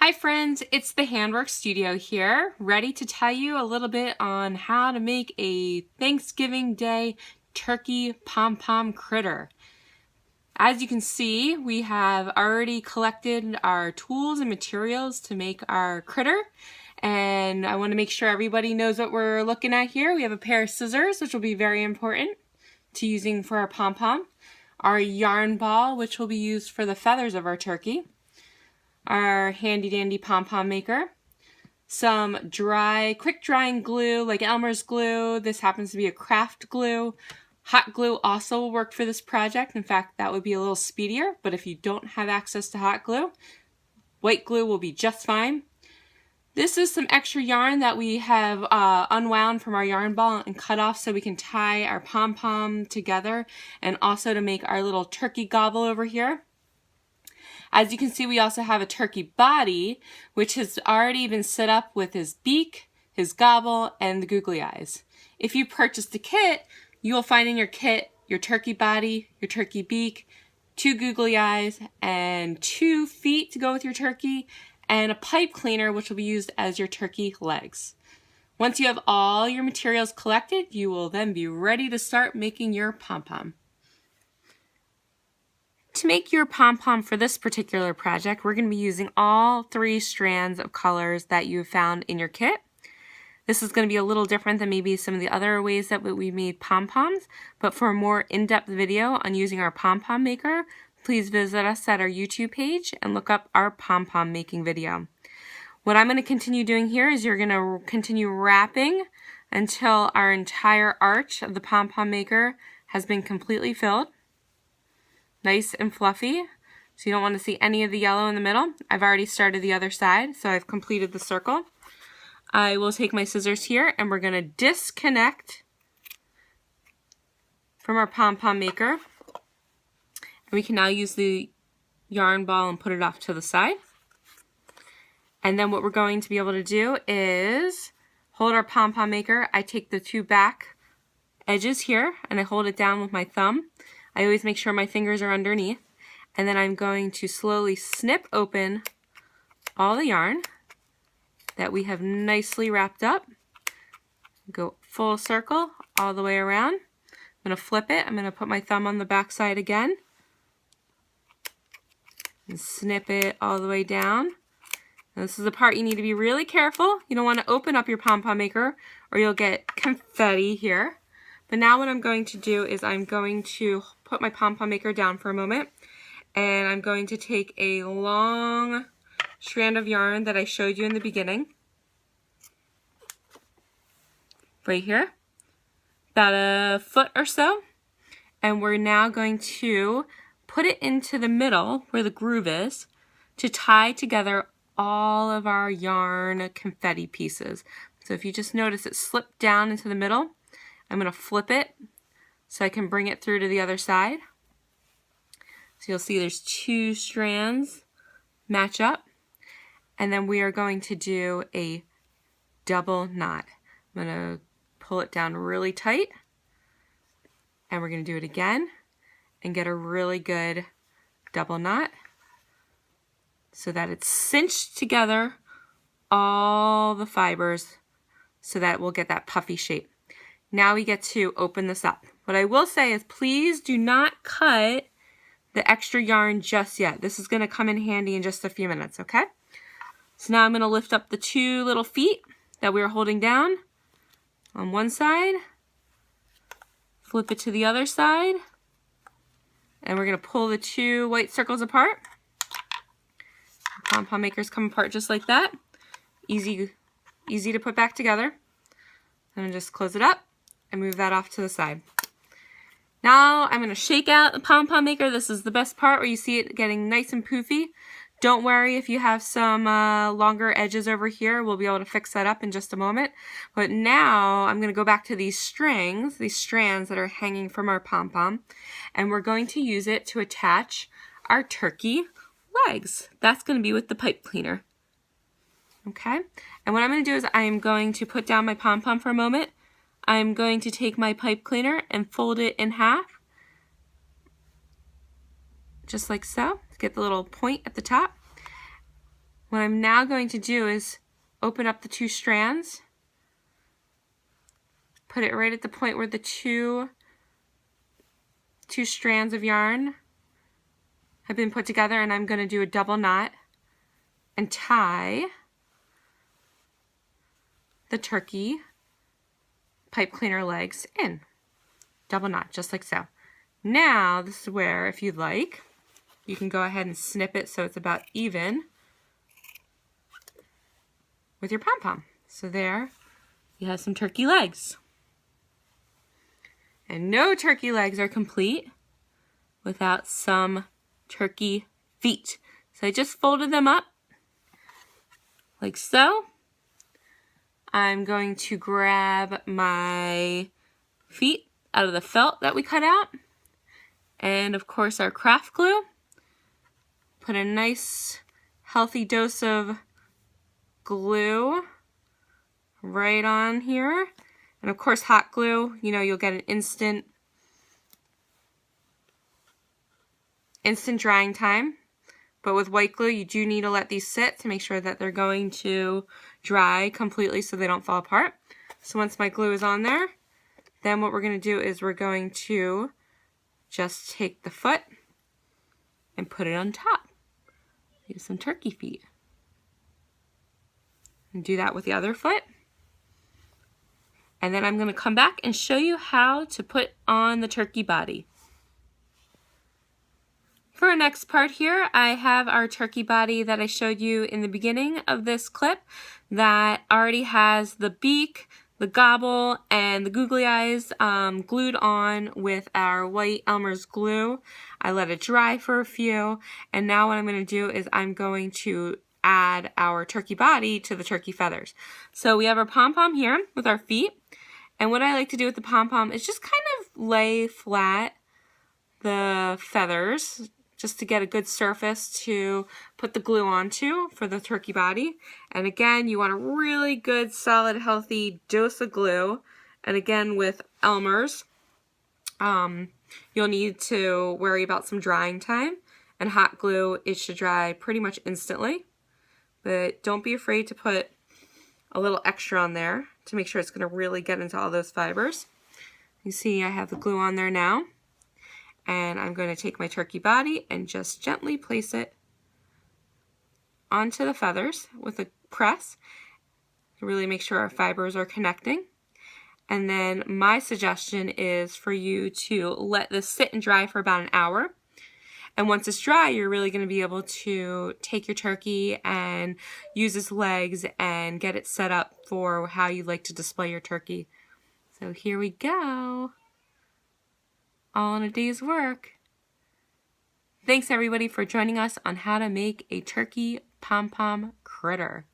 Hi friends, it's the Handwork Studio here, ready to tell you a little bit on how to make a Thanksgiving Day turkey pom-pom critter. As you can see, we have already collected our tools and materials to make our critter, and I want to make sure everybody knows what we're looking at here. We have a pair of scissors, which will be very important to using for our pom-pom, our yarn ball, which will be used for the feathers of our turkey, our handy dandy pom-pom maker, some quick drying glue like Elmer's glue. This happens to be a craft glue. Hot glue also will work for this project. In fact, that would be a little speedier, but if you don't have access to hot glue, white glue will be just fine. This is some extra yarn that we have unwound from our yarn ball and cut off so we can tie our pom-pom together, and also to make our little turkey gobble over here. As you can see, we also have a turkey body, which has already been set up with his beak, his gobble, and the googly eyes. If you purchased a kit, you will find in your kit your turkey body, your turkey beak, 2 googly eyes, and 2 feet to go with your turkey, and a pipe cleaner, which will be used as your turkey legs. Once you have all your materials collected, you will then be ready to start making your pom-pom. To make your pom-pom for this particular project, we're going to be using all 3 strands of colors that you found in your kit. This is going to be a little different than maybe some of the other ways that we made pom-poms, but for a more in-depth video on using our pom-pom maker, please visit us at our YouTube page and look up our pom-pom making video. What I'm going to continue doing here is you're going to continue wrapping until our entire arch of the pom-pom maker has been completely filled. Nice and fluffy, so you don't want to see any of the yellow in the middle. I've already started the other side, so I've completed the circle. I will take my scissors here and we're going to disconnect from our pom-pom maker. And we can now use the yarn ball and put it off to the side. And then what we're going to be able to do is hold our pom-pom maker. I take the 2 back edges here and I hold it down with my thumb. I always make sure my fingers are underneath, and then I'm going to slowly snip open all the yarn that we have nicely wrapped up. Go full circle all the way around. I'm going to flip it. I'm going to put my thumb on the back side again and snip it all the way down. Now, this is the part you need to be really careful. You don't want to open up your pom-pom maker or you'll get confetti here. But now what I'm going to do is I'm going to put my pom-pom maker down for a moment, and I'm going to take a long strand of yarn that I showed you in the beginning, right here, about a foot or so, and we're now going to put it into the middle where the groove is to tie together all of our yarn confetti pieces. So if you just notice it slipped down into the middle, I'm going to flip it so I can bring it through to the other side. So you'll see there's 2 strands match up. And then we are going to do a double knot. I'm going to pull it down really tight. And we're going to do it again and get a really good double knot so that it's cinched together all the fibers so that we'll get that puffy shape. Now we get to open this up. What I will say is please do not cut the extra yarn just yet. This is going to come in handy in just a few minutes, okay? So now I'm going to lift up the 2 little feet that we were holding down on one side, flip it to the other side, and we're going to pull the 2 white circles apart. The pom-pom makers come apart just like that. Easy to put back together. I'm going to just close it up and move that off to the side. Now I'm going to shake out the pom-pom maker. This is the best part where you see it getting nice and poofy. Don't worry if you have some longer edges over here. We'll be able to fix that up in just a moment. But now I'm going to go back to these strands that are hanging from our pom-pom, and we're going to use it to attach our turkey legs. That's going to be with the pipe cleaner. Okay, and what I'm going to do is I am going to put down my pom-pom for a moment. I'm going to take my pipe cleaner and fold it in half, just like so, to get the little point at the top. What I'm now going to do is open up the 2 strands, put it right at the point where the two strands of yarn have been put together, and I'm going to do a double knot and tie the turkey pipe cleaner legs in. Double knot, just like so. Now, this is where, if you'd like, you can go ahead and snip it so it's about even with your pom-pom. So there, you have some turkey legs. And no turkey legs are complete without some turkey feet. So I just folded them up like so. I'm going to grab my feet out of the felt that we cut out, and of course our craft glue. Put a nice healthy dose of glue right on here, and of course hot glue, you know, you'll get an instant drying time. But with white glue, you do need to let these sit to make sure that they're going to dry completely so they don't fall apart. So once my glue is on there, then what we're going to do is we're going to just take the foot and put it on top. Use some turkey feet. And do that with the other foot. And then I'm going to come back and show you how to put on the turkey body. For our next part here, I have our turkey body that I showed you in the beginning of this clip that already has the beak, the gobble, and the googly eyes glued on with our white Elmer's glue. I let it dry for a few, and now what I'm going to do is I'm going to add our turkey body to the turkey feathers. So we have our pom-pom here with our feet, and what I like to do with the pom-pom is just kind of lay flat the feathers, just to get a good surface to put the glue onto for the turkey body. And again, you want a really good, solid, healthy dose of glue. And again, with Elmer's, you'll need to worry about some drying time. And hot glue, it should dry pretty much instantly. But don't be afraid to put a little extra on there to make sure it's going to really get into all those fibers. You see I have the glue on there now. And I'm going to take my turkey body and just gently place it onto the feathers with a press to really make sure our fibers are connecting. And then my suggestion is for you to let this sit and dry for about an hour. And once it's dry, you're really going to be able to take your turkey and use its legs and get it set up for how you like to display your turkey. So here we go. All in a day's work. Thanks everybody for joining us on how to make a turkey pom-pom critter.